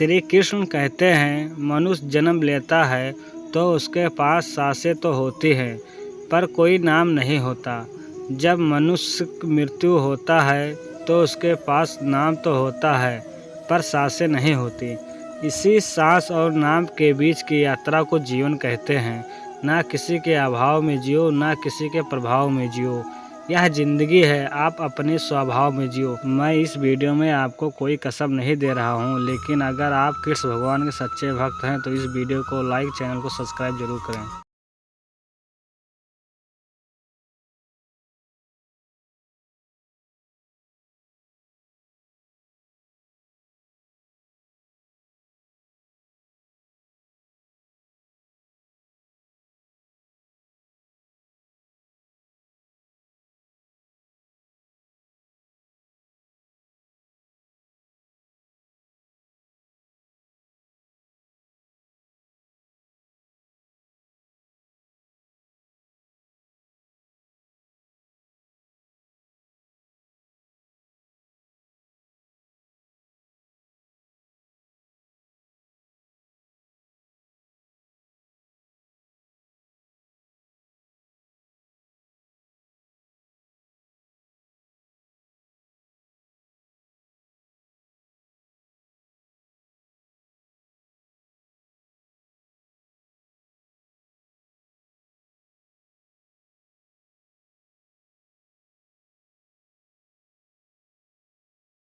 श्री कृष्ण कहते हैं, मनुष्य जन्म लेता है तो उसके पास सांसें तो होती हैं, पर कोई नाम नहीं होता। जब मनुष्य की मृत्यु होता है तो उसके पास नाम तो होता है, पर सांसें नहीं होती। इसी सांस और नाम के बीच की यात्रा को जीवन कहते हैं। ना किसी के अभाव में जियो, ना किसी के प्रभाव में जियो। यह ज़िंदगी है, आप अपने स्वभाव में जियो। मैं इस वीडियो में आपको कोई कसम नहीं दे रहा हूँ, लेकिन अगर आप कृष्ण भगवान के सच्चे भक्त हैं तो इस वीडियो को लाइक, चैनल को सब्सक्राइब जरूर करें।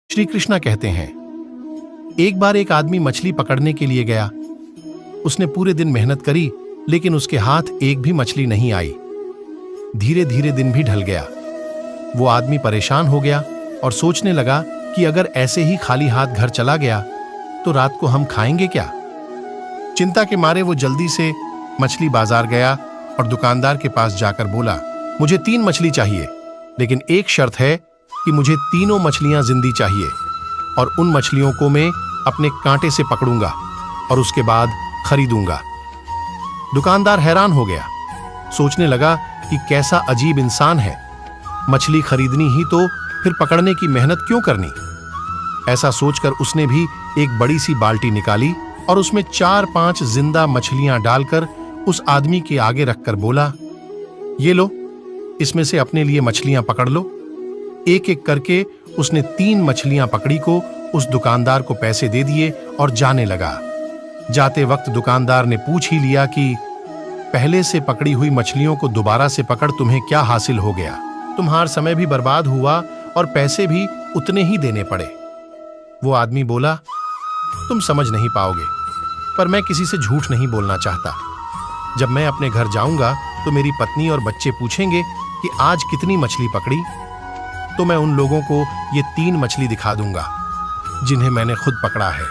श्री कृष्णा कहते हैं, एक बार एक आदमी मछली पकड़ने के लिए गया। उसने पूरे दिन मेहनत करी, लेकिन उसके हाथ एक भी मछली नहीं आई। धीरे धीरे दिन भी ढल गया। वो आदमी परेशान हो गया और सोचने लगा कि अगर ऐसे ही खाली हाथ घर चला गया तो रात को हम खाएंगे क्या। चिंता के मारे वो जल्दी से मछली बाजार गया और दुकानदार के पास जाकर बोला, मुझे 3 मछली चाहिए, लेकिन एक शर्त है कि मुझे तीनों मछलियां जिंदी चाहिए और उन मछलियों को मैं अपने कांटे से पकड़ूंगा और उसके बाद खरीदूंगा। दुकानदार हैरान हो गया, सोचने लगा कि कैसा अजीब इंसान है, मछली खरीदनी ही तो फिर पकड़ने की मेहनत क्यों करनी। ऐसा सोचकर उसने भी एक बड़ी सी बाल्टी निकाली और उसमें 4-5 जिंदा मछलियां डालकर उस आदमी के आगे रखकर बोला, ये लो, इसमें से अपने लिए मछलियां पकड़ लो। एक एक करके उसने 3 मछलियां पकड़ी को उस दुकानदार को पैसे दे दिए और जाने लगा। जाते वक्त दुकानदार ने पूछ ही लिया कि पहले से पकड़ी हुई मछलियों को दोबारा से पकड़ तुम्हें क्या हासिल हो गया। तुम्हारा समय भी बर्बाद हुआ और पैसे भी उतने ही देने पड़े। वो आदमी बोला, तुम समझ नहीं पाओगे, पर मैं किसी से झूठ नहीं बोलना चाहता। जब मैं अपने घर जाऊंगा तो मेरी पत्नी और बच्चे पूछेंगे कि आज कितनी मछली पकड़ी, तो मैं उन लोगों को ये 3 मछली दिखा दूंगा जिन्हें मैंने खुद पकड़ा है।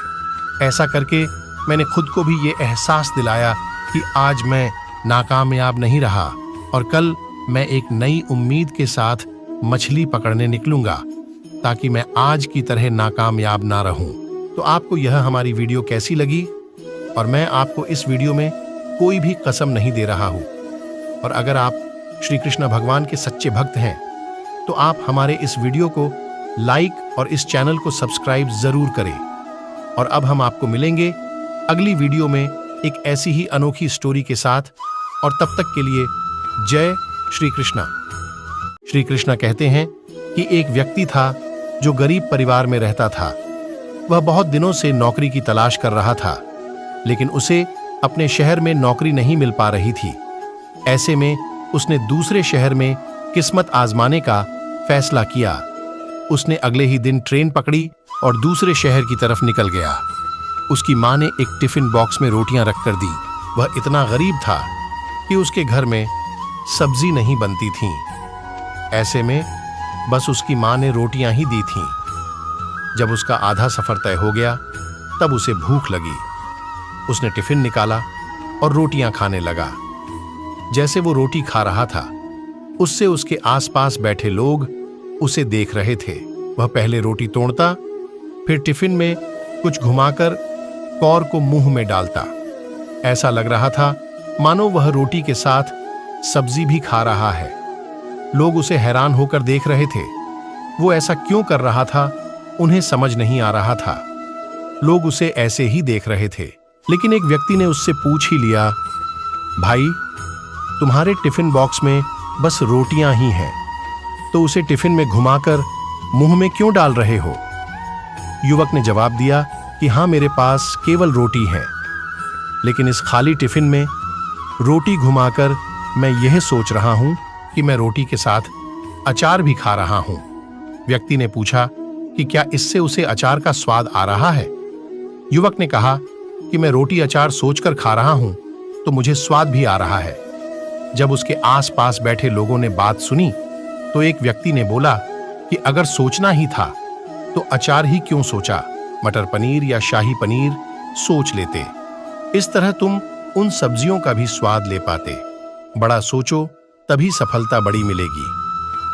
ऐसा करके मैंने खुद को भी ये एहसास दिलाया कि आज मैं नाकामयाब नहीं रहा और कल मैं एक नई उम्मीद के साथ मछली पकड़ने निकलूंगा, ताकि मैं आज की तरह नाकामयाब ना रहूं। तो आपको यह हमारी वीडियो कैसी लगी? और मैं आपको इस वीडियो में कोई भी कसम नहीं दे रहा हूं। और अगर आप श्री कृष्ण भगवान के सच्चे भक्त हैं तो आप हमारे इस वीडियो को लाइक और इस चैनल को सब्सक्राइब जरूर करें। और अब हम आपको मिलेंगे अगली वीडियो में एक ऐसी ही अनोखी स्टोरी के साथ, और तब तक के लिए जय श्री कृष्णा। श्री कृष्णा कहते हैं कि एक व्यक्ति था जो गरीब परिवार में रहता था। वह बहुत दिनों से नौकरी की तलाश कर रहा था, लेकिन उसे अपने शहर में नौकरी नहीं मिल पा रही थी। ऐसे में उसने दूसरे शहर में किस्मत आजमाने का फैसला किया। उसने अगले ही दिन ट्रेन पकड़ी और दूसरे शहर की तरफ निकल गया। उसकी मां ने एक टिफिन बॉक्स में रोटियां रखकर दी। वह इतना गरीब था कि उसके घर में सब्जी नहीं बनती थी। ऐसे में बस उसकी मां ने रोटियां ही दी थीं। जब उसका आधा सफर तय हो गया तब उसे भूख लगी। उसने टिफिन निकाला और रोटियां खाने लगा। जैसे वो रोटी खा रहा था, उससे उसके आसपास बैठे लोग उसे देख रहे थे। वह पहले रोटी तोड़ता, फिर टिफिन में कुछ घुमाकर कौर को मुंह में डालता। ऐसा लग रहा था मानो वह रोटी के साथ सब्जी भी खा रहा है। लोग उसे हैरान होकर देख रहे थे। वो ऐसा क्यों कर रहा था, उन्हें समझ नहीं आ रहा था। लोग उसे ऐसे ही देख रहे थे। लेकिन एक व्यक्ति ने उससे पूछ ही लिया, भाई, तुम्हारे टिफिन बॉक्स में बस रोटियां ही हैं, तो उसे टिफिन में घुमाकर मुंह में क्यों डाल रहे हो? युवक ने जवाब दिया कि हाँ, मेरे पास केवल रोटी है, लेकिन इस खाली टिफिन में रोटी घुमाकर मैं यह सोच रहा हूं कि मैं रोटी के साथ अचार भी खा रहा हूं। व्यक्ति ने पूछा कि क्या इससे उसे अचार का स्वाद आ रहा है? युवक ने कहा कि मैं रोटी अचार सोचकर खा रहा हूं तो मुझे स्वाद भी आ रहा है। जब उसके आसपास बैठे लोगों ने बात सुनी तो एक व्यक्ति ने बोला कि अगर सोचना ही था तो अचार ही क्यों सोचा, मटर पनीर या शाही पनीर सोच लेते। इस तरह तुम उन सब्जियों का भी स्वाद ले पाते। बड़ा सोचो तभी सफलता बड़ी मिलेगी।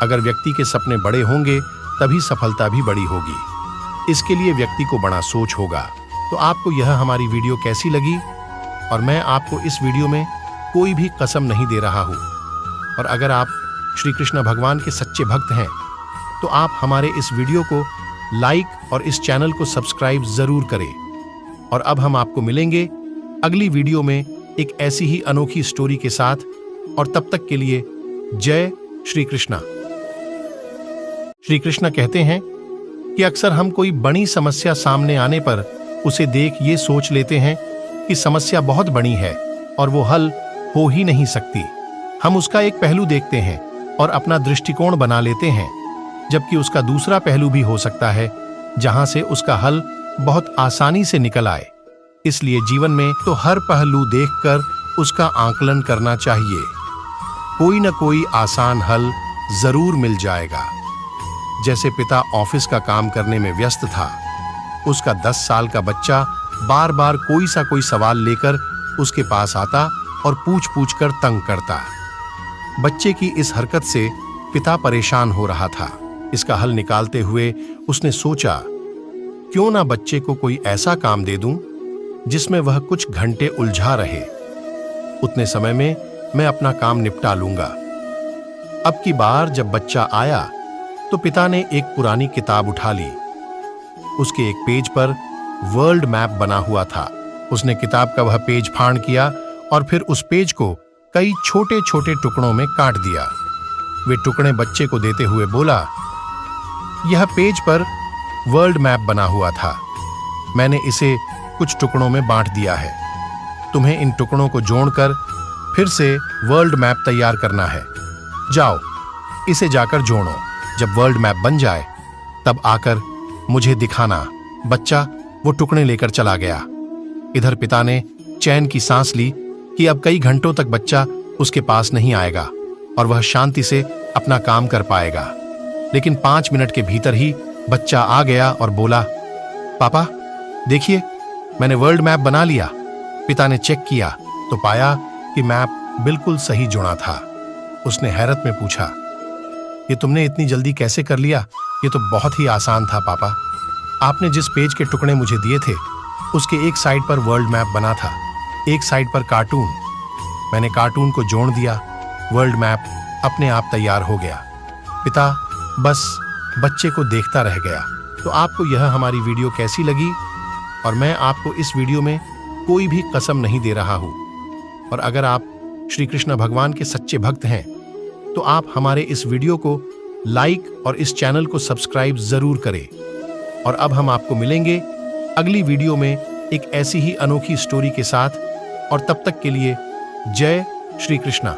अगर व्यक्ति के सपने बड़े होंगे तभी सफलता भी बड़ी होगी। इसके लिए व्यक्ति को बड़ा सोच होगा। तो आपको यह हमारी वीडियो कैसी लगी? और मैं आपको इस वीडियो में कोई भी कसम नहीं दे रहा हूं। और अगर आप श्री कृष्ण भगवान के सच्चे भक्त हैं तो आप हमारे इस वीडियो को लाइक और इस चैनल को सब्सक्राइब जरूर करें। और अब हम आपको मिलेंगे अगली वीडियो में एक ऐसी ही अनोखी स्टोरी के साथ। और तब तक के लिए जय श्री कृष्णा। श्री कृष्ण कहते हैं कि अक्सर हम कोई बड़ी समस्या सामने आने पर उसे देख ये सोच लेते हैं कि समस्या बहुत बड़ी है और वो हल हो ही नहीं सकती। हम उसका एक पहलू देखते हैं और अपना दृष्टिकोण बना लेते हैं, जबकि उसका दूसरा पहलू भी हो सकता है जहां से उसका हल बहुत आसानी से निकल आए। इसलिए जीवन में तो हर पहलू देखकर उसका आकलन करना चाहिए। कोई न कोई आसान हल जरूर मिल जाएगा। जैसे पिता ऑफिस का काम करने में व्यस्त था, उसका 10 साल का बच्चा बार बार कोई सवाल लेकर उसके पास आता और पूछ पूछ कर तंग करता। बच्चे की इस हरकत से पिता परेशान हो रहा था। इसका हल निकालते हुए उसने सोचा, क्यों ना बच्चे को कोई ऐसा काम दे दूं जिसमें वह कुछ घंटे उलझा रहे। उतने समय में मैं अपना काम निपटा लूंगा। अब की बार जब बच्चा आया तो पिता ने एक पुरानी किताब उठा ली। उसके एक पेज पर वर्ल्ड मैप बना हुआ था। उसने किताब का वह पेज फाड़ किया और फिर उस पेज को कई छोटे छोटे टुकड़ों में काट दिया। वे टुकड़े बच्चे को देते हुए बोला, यह पेज पर वर्ल्ड मैप बना हुआ था। मैंने इसे कुछ टुकड़ों में बांट दिया है। तुम्हें इन टुकड़ों को जोड़कर फिर से वर्ल्ड मैप तैयार करना है। जाओ, इसे जाकर जोड़ो। जब वर्ल्ड मैप बन जाए तब आकर मुझे दिखाना। बच्चा वो टुकड़े लेकर चला गया। इधर पिता ने चैन की सांस ली कि अब कई घंटों तक बच्चा उसके पास नहीं आएगा और वह शांति से अपना काम कर पाएगा। लेकिन 5 मिनट के भीतर ही बच्चा आ गया और बोला, पापा देखिए, मैंने वर्ल्ड मैप बना लिया। पिता ने चेक किया तो पाया कि मैप बिल्कुल सही जुड़ा था। उसने हैरत में पूछा, ये तुमने इतनी जल्दी कैसे कर लिया? ये तो बहुत ही आसान था पापा। आपने जिस पेज के टुकड़े मुझे दिए थे उसके एक साइड पर वर्ल्ड मैप बना था, एक साइड पर कार्टून। मैंने कार्टून को जोड़ दिया, वर्ल्ड मैप अपने आप तैयार हो गया। पिता बस बच्चे को देखता रह गया। तो आपको यह हमारी वीडियो कैसी लगी? और मैं आपको इस वीडियो में कोई भी कसम नहीं दे रहा हूं। और अगर आप श्री कृष्ण भगवान के सच्चे भक्त हैं तो आप हमारे इस वीडियो को लाइक और इस चैनल को सब्सक्राइब जरूर करें। और अब हम आपको मिलेंगे अगली वीडियो में एक ऐसी ही अनोखी स्टोरी के साथ। और तब तक के लिए जय श्री कृष्णा।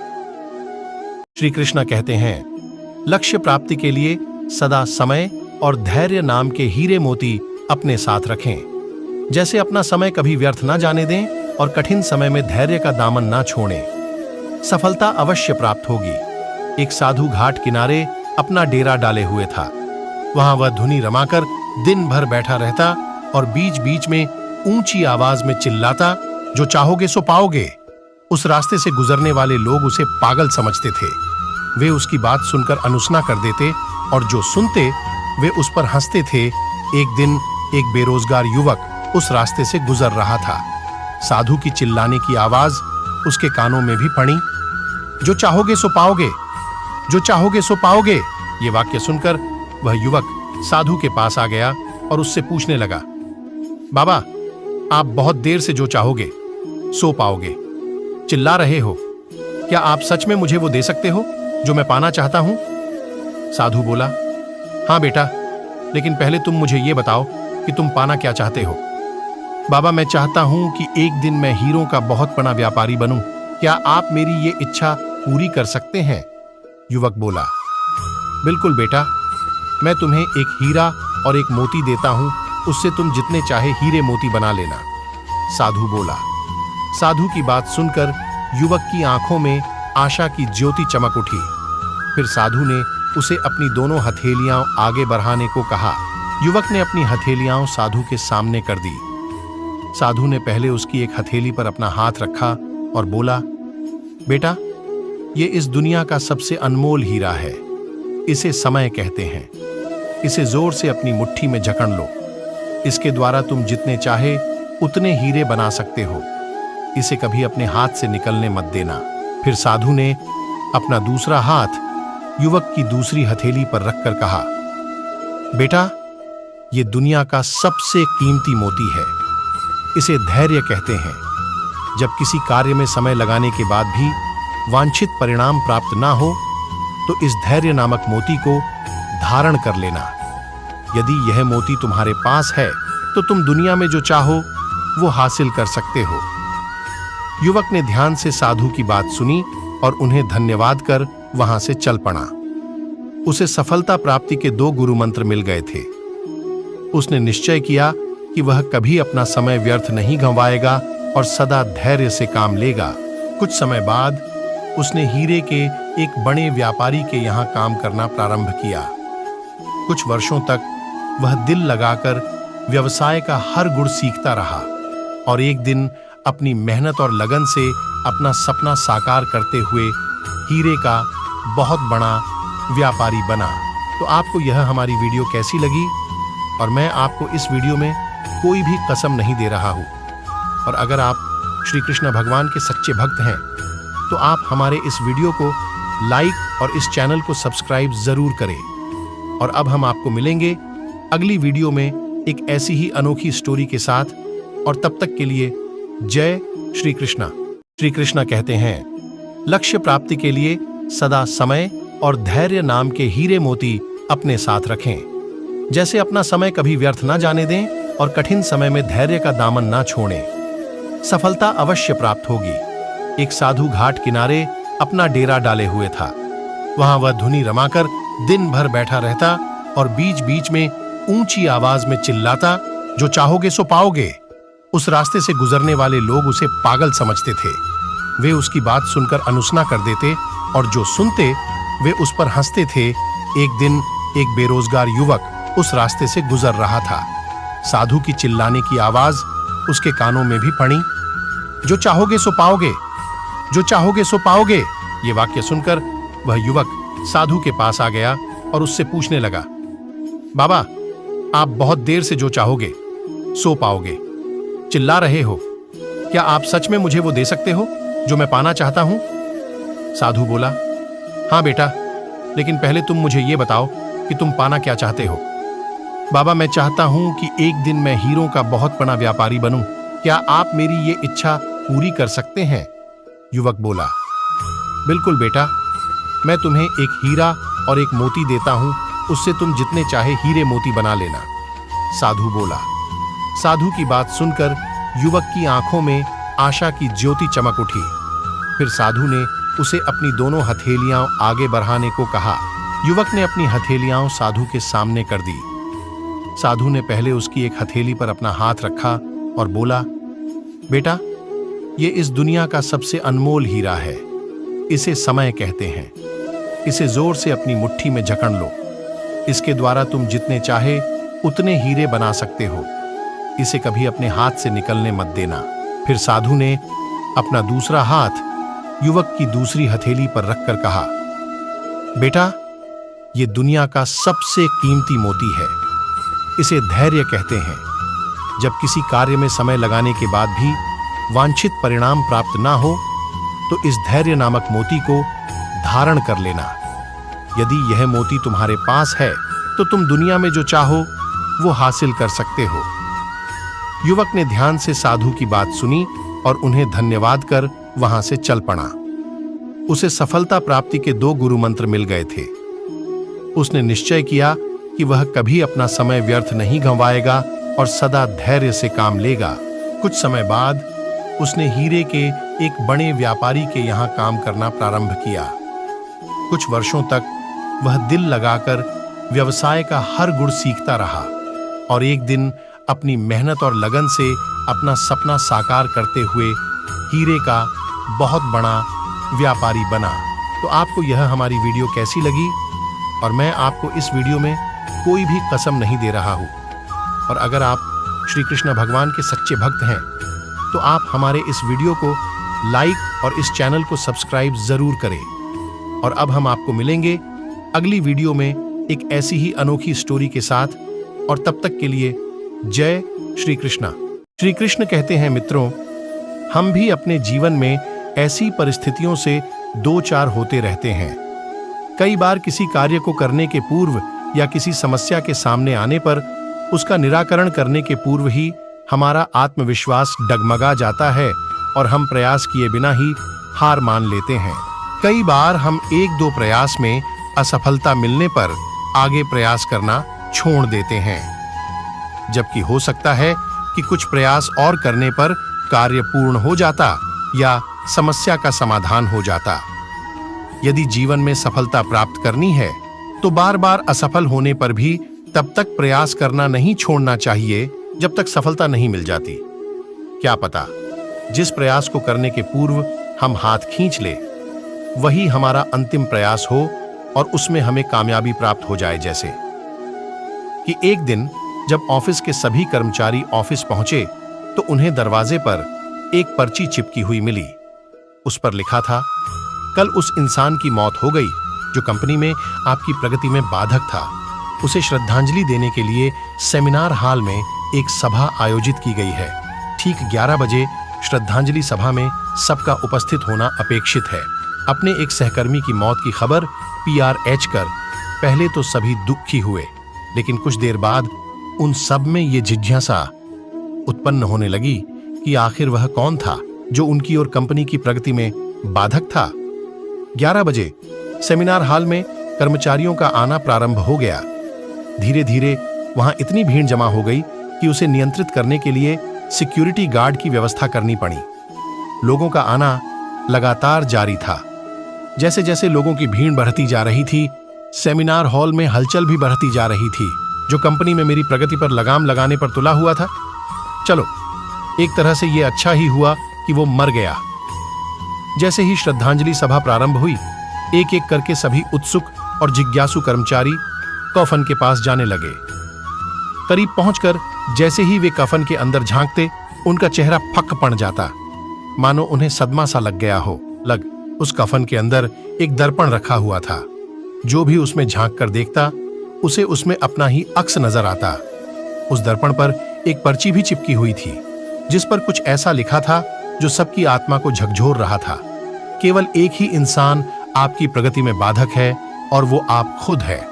श्री कृष्णा कहते हैं, लक्ष्य प्राप्ति के लिए सदा समय और धैर्य नाम के हीरे मोती अपने साथ रखें। जैसे अपना समय कभी व्यर्थ ना जाने दें और कठिन समय में धैर्य का दामन ना छोड़ें। सफलता अवश्य प्राप्त होगी। एक साधु घाट किनारे अपना डेरा डाले हुए था। वहां वह धुनी रमाकर दिन भर बैठा रहता और बीच बीच में ऊंची आवाज में चिल्लाता, जो चाहोगे सो पाओगे। उस रास्ते से गुजरने वाले लोग उसे पागल समझते थे। वे उसकी बात सुनकर अनुसना कर देते और जो सुनते वे उस पर हंसते थे। एक दिन एक बेरोजगार युवक उस रास्ते से गुजर रहा था। साधु की चिल्लाने की आवाज उसके कानों में भी पड़ी। जो चाहोगे सो पाओगे, जो चाहोगे सो पाओगे। ये वाक्य सुनकर वह युवक साधु के पास आ गया और उससे पूछने लगा, बाबा, आप बहुत देर से जो चाहोगे सो पाओगे। चिल्ला रहे हो, क्या आप सच में मुझे वो दे सकते हो जो मैं पाना चाहता हूं? साधु बोला, हाँ बेटा, लेकिन पहले तुम मुझे ये बताओ कि तुम पाना क्या चाहते हो। बाबा, मैं चाहता हूं कि एक दिन मैं हीरों का बहुत बड़ा व्यापारी बनूं। क्या आप मेरी ये इच्छा पूरी कर सकते हैं? युवक बोला, बिल्कुल बेटा, मैं तुम्हें एक हीरा और एक मोती देता हूं, उससे तुम जितने चाहे हीरे मोती बना लेना। साधु बोला। साधु की बात सुनकर युवक की आंखों में आशा की ज्योति चमक उठी। फिर साधु ने उसे अपनी दोनों हथेलियां आगे बढ़ाने को कहा। युवक ने अपनी हथेलियां साधु के सामने कर दी। साधु ने पहले उसकी एक हथेली पर अपना हाथ रखा और बोला, बेटा, ये इस दुनिया का सबसे अनमोल हीरा है। इसे समय कहते हैं। इसे जोर से अपनी मुट्ठी में जकड़ लो। इसके द्वारा तुम जितने चाहे उतने हीरे बना सकते हो। इसे कभी अपने हाथ से निकलने मत देना। फिर साधु ने अपना दूसरा हाथ युवक की दूसरी हथेली पर रखकर कहा, बेटा, ये दुनिया का सबसे कीमती मोती है। इसे धैर्य कहते हैं। जब किसी कार्य में समय लगाने के बाद भी वांछित परिणाम प्राप्त ना हो तो इस धैर्य नामक मोती को धारण कर लेना। यदि यह मोती तुम्हारे पास है तो तुम दुनिया में जो चाहो वो हासिल कर सकते हो। युवक ने ध्यान से साधु की बात सुनी और उन्हें धन्यवाद कर वहां से चल पड़ा। उसे सफलता प्राप्ति के 2 गुरु मंत्र मिल गए थे। उसने निश्चय किया कि वह कभी अपना समय व्यर्थ नहीं गंवाएगा और सदा धैर्य से काम लेगा। कुछ समय बाद उसने हीरे के एक बड़े व्यापारी के यहाँ काम करना प्रारंभ किया। कुछ वर्षों तक वह दिल लगाकर व्यवसाय का हर गुण सीखता रहा और एक दिन अपनी मेहनत और लगन से अपना सपना साकार करते हुए हीरे का बहुत बड़ा व्यापारी बना। तो आपको यह हमारी वीडियो कैसी लगी? और मैं आपको इस वीडियो में कोई भी कसम नहीं दे रहा हूं। और अगर आप श्री कृष्ण भगवान के सच्चे भक्त हैं तो आप हमारे इस वीडियो को लाइक और इस चैनल को सब्सक्राइब जरूर करें। और अब हम आपको मिलेंगे अगली वीडियो में एक ऐसी ही अनोखी स्टोरी के साथ। और तब तक के लिए जय श्री कृष्णा। श्री कृष्णा कहते हैं, लक्ष्य प्राप्ति के लिए सदा समय और धैर्य नाम के हीरे मोती अपने साथ रखें। जैसे अपना समय कभी व्यर्थ ना जाने दें और कठिन समय में धैर्य का दामन ना छोड़ें। सफलता अवश्य प्राप्त होगी। एक साधु घाट किनारे अपना डेरा डाले हुए था। वहां वह धुनी रमाकर दिन भर बैठा रहता और बीच बीच में ऊंची आवाज में चिल्लाता, जो चाहोगे सो पाओगे। उस रास्ते से गुजरने वाले लोग उसे पागल समझते थे। वे उसकी बात सुनकर अनुसना कर देते और जो सुनते वे उस पर हंसते थे। एक दिन एक बेरोजगार युवक उस रास्ते से गुजर रहा था। साधु की चिल्लाने की आवाज उसके कानों में भी पड़ी। जो चाहोगे सो पाओगे, जो चाहोगे सो पाओगे। ये वाक्य सुनकर वह युवक साधु के पास आ गया और उससे पूछने लगा, बाबा, आप बहुत देर से जो चाहोगे सो पाओगे। चिल्ला रहे हो, क्या आप सच में मुझे वो दे सकते हो जो मैं पाना चाहता हूं? साधु बोला, हाँ बेटा, लेकिन पहले तुम मुझे ये बताओ कि तुम पाना क्या चाहते हो। बाबा, मैं चाहता हूं कि एक दिन मैं हीरों का बहुत बड़ा व्यापारी बनूं। क्या आप मेरी ये इच्छा पूरी कर सकते हैं? युवक बोला, बिल्कुल बेटा, मैं तुम्हें एक हीरा और एक मोती देता हूं, उससे तुम जितने चाहे हीरे मोती बना लेना। साधु बोला। साधु की बात सुनकर युवक की आंखों में आशा की ज्योति चमक उठी। फिर साधु ने उसे अपनी दोनों हथेलियां आगे बढ़ाने को कहा। युवक ने अपनी हथेलियां साधु के सामने कर दी। साधु ने पहले उसकी एक हथेली पर अपना हाथ रखा और बोला, बेटा, ये इस दुनिया का सबसे अनमोल हीरा है। इसे समय कहते हैं। इसे जोर से अपनी मुट्ठी में जकड़ लो। इसके द्वारा तुम जितने चाहे उतने हीरे बना सकते हो। इसे कभी अपने हाथ से निकलने मत देना। फिर साधु ने अपना दूसरा हाथ युवक की दूसरी हथेली पर रखकर कहा, बेटा, ये दुनिया का सबसे कीमती मोती है। इसे धैर्य कहते हैं। जब किसी कार्य में समय लगाने के बाद भी वांछित परिणाम प्राप्त ना हो तो इस धैर्य नामक मोती को धारण कर लेना। यदि यह मोती तुम्हारे पास है तो तुम दुनिया में जो चाहो वो हासिल कर सकते हो। युवक ने ध्यान से साधु की बात सुनी और उन्हें धन्यवाद कर वहां से चल पड़ा। उसे सफलता प्राप्ति के 2 गुरु मंत्र मिल गए थे। उसने निश्चय किया कि वह कभी अपना समय व्यर्थ नहीं गंवाएगा और सदा धैर्य से काम लेगा। कुछ समय बाद उसने हीरे के एक बड़े व्यापारी के यहाँ काम करना प्रारंभ किया। कुछ वर्षों तक वह दिल लगाकर व्यवसाय का हर गुण सीखता रहा और एक दिन अपनी मेहनत और लगन से अपना सपना साकार करते हुए हीरे का बहुत बड़ा व्यापारी बना। तो आपको यह हमारी वीडियो कैसी लगी? और मैं आपको इस वीडियो में कोई भी कसम नहीं दे रहा हूं। और अगर आप श्री कृष्ण भगवान के सच्चे भक्त हैं तो आप हमारे इस वीडियो को लाइक और इस चैनल को सब्सक्राइब जरूर करें। और अब हम आपको मिलेंगे अगली वीडियो में एक ऐसी ही अनोखी स्टोरी के साथ। और तब तक के लिए जय श्री कृष्णा। श्री कृष्ण कहते हैं मित्रों, हम भी अपने जीवन में ऐसी परिस्थितियों से 2-4 होते रहते हैं। कई बार किसी कार्य को करने के पूर्व या किसी समस्या के सामने आने पर उसका निराकरण करने के पूर्व ही हमारा आत्मविश्वास डगमगा जाता है और हम प्रयास किए बिना ही हार मान लेते हैं। कई बार हम 1-2 प्रयास में असफलता मिलने पर आगे प्रयास करना छोड़ देते हैं, जबकि हो सकता है कि कुछ प्रयास और करने पर कार्य पूर्ण हो जाता या समस्या का समाधान हो जाता। यदि जीवन में सफलता प्राप्त करनी है तो बार-बार असफल होने पर भी तब तक प्रयास करना नहीं छोड़ना चाहिए जब तक सफलता नहीं मिल जाती। क्या पता जिस प्रयास को करने के पूर्व हम हाथ खींच ले वही हमारा अंतिम प्रयास हो और उसमें हमें कामयाबी प्राप्त हो जाए। जैसे कि एक दिन जब ऑफिस के सभी कर्मचारी ऑफिस पहुंचे तो उन्हें दरवाजे पर एक पर्ची चिपकी हुई मिली। उस पर लिखा था, कल उस इंसान की मौत हो गई जो कंपनी में आपकी प्रगति में बाधक था। उसे श्रद्धांजलि देने के लिए सेमिनार हॉल में एक सभा आयोजित की गई है। ठीक 11 बजे श्रद्धांजलि सभा में सबका उपस्थित होना अपेक्षित है। अपने एक सहकर्मी की मौत की खबर PRH कर पहले तो सभी दुखी हुए, लेकिन कुछ देर बाद उन सब में ये जिज्ञासा उत्पन्न होने लगी कि आखिर वह कौन था जो उनकी और कंपनी की प्रगति में बाधक था। 11 बजे सेमिनार हॉल में कर्मचारियों का आना प्रारंभ हो गया। धीरे धीरे वहां इतनी भीड़ जमा हो गई कि उसे नियंत्रित करने के लिए सिक्योरिटी गार्ड की व्यवस्था करनी पड़ी। लोगों का आना लगातार जारी था। जैसे जैसे लोगों की भीड़ बढ़ती जा रही थी, सेमिनार हॉल में हलचल भी बढ़ती जा रही थी, जो कंपनी में मेरी प्रगति पर लगाम लगाने पर तुला हुआ था। चलो, एक तरह से यह अच्छा ही हुआ कि वो मर गया। जैसे ही श्रद्धांजलि सभा प्रारंभ हुई, एक एक करके सभी उत्सुक और जिज्ञासु कर्मचारी कफन के पास जाने लगे। करीब पहुंचकर जैसे ही वे कफन के अंदर झांकते, उनका चेहरा फक पड़ जाता, मानो उन्हें सदमा सा लग गया हो। उस कफन के अंदर एक दर्पण रखा हुआ था। जो भी उसमें झांक कर देखता, उसे उसमें अपना ही अक्स नजर आता। उस दर्पण पर एक पर्ची भी चिपकी हुई थी, जिस पर कुछ ऐसा लिखा था जो सबकी आत्मा को झकझोर रहा था। केवल एक ही इंसान आपकी प्रगति में बाधक है और वो आप खुद है।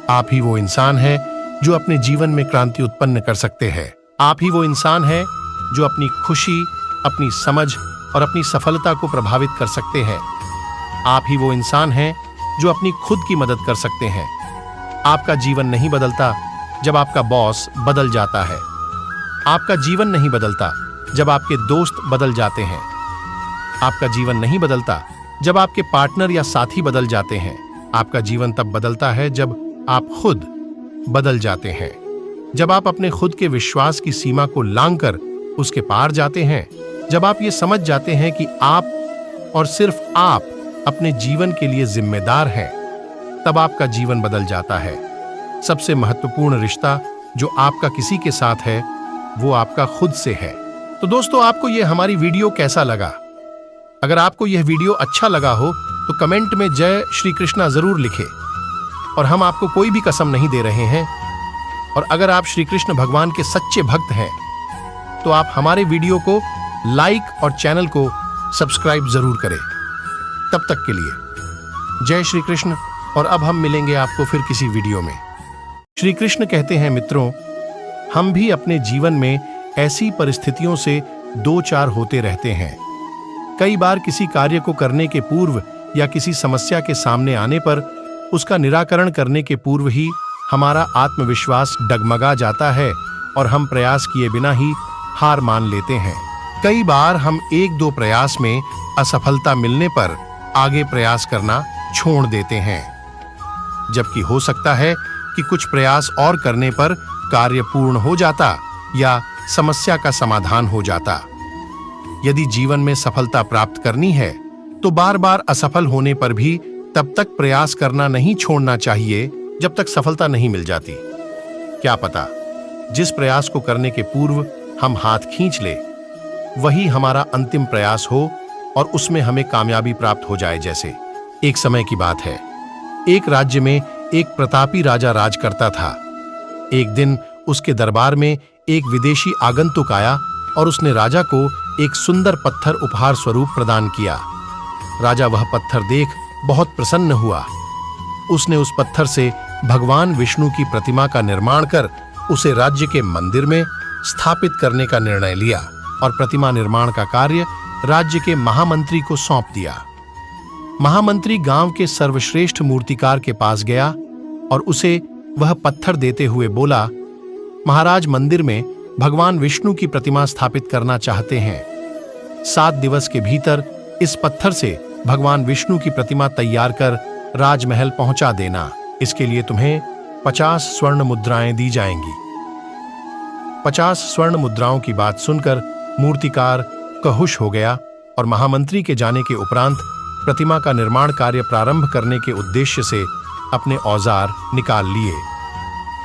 आप ही वो इंसान है जो अपने जीवन में क्रांति उत्पन्न कर सकते हैं। आप ही वो इंसान है जो अपनी खुशी, अपनी समझ और अपनी सफलता को प्रभावित कर सकते हैं। आप ही वो इंसान हैं जो अपनी खुद की मदद कर सकते हैं। आपका जीवन नहीं बदलता जब आपका बॉस बदल जाता है। आपका जीवन नहीं बदलता जब आपके दोस्त बदल जाते हैं। आपका जीवन नहीं बदलता जब आपके पार्टनर या साथी बदल जाते हैं। आपका जीवन तब बदलता है जब आप खुद बदल जाते हैं। जब आप अपने खुद के विश्वास की सीमा को लांघकर उसके पार जाते हैं। जब आप ये समझ जाते हैं कि आप और सिर्फ आप अपने जीवन के लिए जिम्मेदार हैं, तब आपका जीवन बदल जाता है। सबसे महत्वपूर्ण रिश्ता जो आपका किसी के साथ है, वो आपका खुद से है। तो दोस्तों, आपको ये हमारी वीडियो कैसा लगा? अगर आपको यह वीडियो अच्छा लगा हो तो कमेंट में जय श्री कृष्णा जरूर लिखें। और हम आपको कोई भी कसम नहीं दे रहे हैं। और अगर आप श्री कृष्ण भगवान के सच्चे भक्त हैं तो आप हमारे वीडियो को लाइक और चैनल को सब्सक्राइब जरूर करें। तब तक के लिए जय श्री कृष्ण। और अब हम मिलेंगे आपको फिर किसी वीडियो में। श्री कृष्ण कहते हैं मित्रों, हम भी अपने जीवन में ऐसी परिस्थितियों से दो चार होते रहते हैं। कई बार किसी कार्य को करने के पूर्व या किसी समस्या के सामने आने पर उसका निराकरण करने के पूर्व ही हमारा आत्मविश्वास डगमगा जाता है और हम प्रयास किए बिना ही हार मान लेते हैं। कई बार हम एक दो प्रयास में असफलता मिलने पर आगे प्रयास करना छोड़ देते हैं, जबकि हो सकता है कि कुछ प्रयास और करने पर कार्य पूर्ण हो जाता या समस्या का समाधान हो जाता। यदि जीवन में सफलता प्राप्त करनी है तो बार बार असफल होने पर भी तब तक प्रयास करना नहीं छोड़ना चाहिए जब तक सफलता नहीं मिल जाती। क्या पता जिस प्रयास को करने के पूर्व हम हाथ खींच ले वही हमारा अंतिम प्रयास हो और उसमें हमें कामयाबी प्राप्त हो जाए। जैसे एक समय की बात है, एक राज्य में एक प्रतापी राजा राज करता था। एक दिन उसके दरबार में एक विदेशी आगंतुक आया और उसने राजा को एक सुंदर पत्थर उपहार स्वरूप प्रदान किया। राजा वह पत्थर देख बहुत प्रसन्न हुआ। उसने उस पत्थर से भगवान विष्णु की प्रतिमा का निर्माण कर उसे राज्य के मंदिर में स्थापित करने का निर्णय लिया और प्रतिमा निर्माण का कार्य राज्य के महामंत्री को सौंप दिया। महामंत्री गांव के सर्वश्रेष्ठ मूर्तिकार के पास गया और उसे वह पत्थर देते हुए बोला, महाराज मंदिर में भगवान विष्णु की प्रतिमा स्थापित करना चाहते हैं। 7 दिवस के भीतर इस पत्थर से भगवान विष्णु की प्रतिमा तैयार कर राजमहल पहुंचा देना। इसके लिए तुम्हें 50 स्वर्ण मुद्राएं दी जाएंगी। 50 स्वर्ण मुद्राओं की बात सुनकर मूर्तिकार कहुश हो गया और महामंत्री के जाने के उपरांत प्रतिमा का निर्माण कार्य प्रारंभ करने के उद्देश्य से अपने औजार निकाल लिए।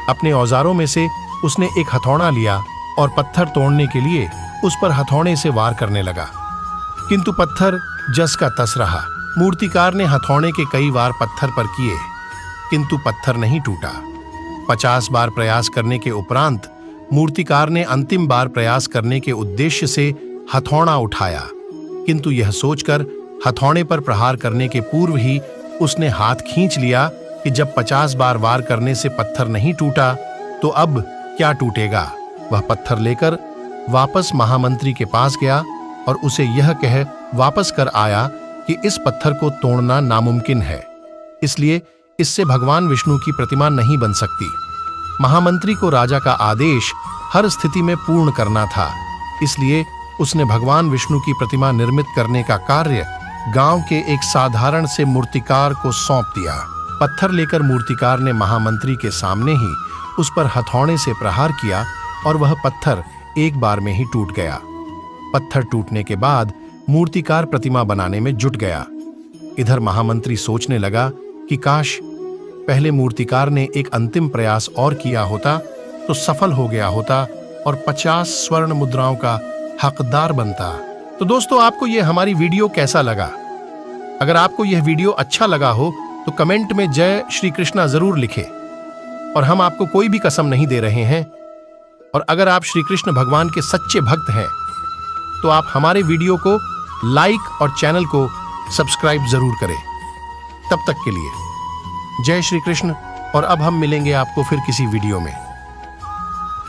अपने औजारों में से उसने एक हथौड़ा लिया और पत्थर तोड़ने के लिए उस पर हथौड़े से वार करने लगा, किंतु पत्थर जस का तस रहा। मूर्तिकार ने हथौड़े के कई वार पत्थर पर किए, किंतु पत्थर नहीं टूटा। 50 बार प्रयास करने के उपरांत मूर्तिकार ने अंतिम बार प्रयास करने के उद्देश्य से हथौड़ा उठाया, किंतु यह सोचकर हथौड़े पर प्रहार करने के पूर्व ही उसने हाथ खींच लिया कि जब 50 बार वार करने से पत्थर नहीं टूटा तो अब क्या टूटेगा। वह पत्थर लेकर वापस महामंत्री के पास गया और उसे यह कह वापस कर आया कि इस पत्थर को तोड़ना नामुमकिन है, इसलिए इससे भगवान विष्णु की प्रतिमा नहीं बन सकती। महामंत्री को राजा का आदेश हर स्थिति में पूर्ण करना था, इसलिए उसने भगवान विष्णु की प्रतिमा निर्मित करने का कार्य गांव के एक साधारण से मूर्तिकार को सौंप दिया। पत्थर लेकर मूर्तिकार ने महामंत्री के सामने ही उस पर हथौड़े से प्रहार किया और वह पत्थर एक बार में ही टूट गया। पत्थर टूटने के बाद मूर्तिकार प्रतिमा बनाने में जुट गया। इधर महामंत्री सोचने लगा कि काश पहले मूर्तिकार ने एक अंतिम प्रयास और किया होता तो सफल हो गया होता और 50 स्वर्ण मुद्राओं का हकदार बनता। तो दोस्तों, आपको यह हमारी वीडियो कैसा लगा? अगर आपको यह वीडियो अच्छा लगा हो तो कमेंट में जय श्री कृष्णा जरूर लिखें। और हम आपको कोई भी कसम नहीं दे रहे हैं। और अगर आप श्री कृष्ण भगवान के सच्चे भक्त हैं तो आप हमारे वीडियो को लाइक और चैनल को सब्सक्राइब जरूर करें। तब तक के लिए जय श्री कृष्ण, और अब हम मिलेंगे आपको फिर किसी वीडियो में।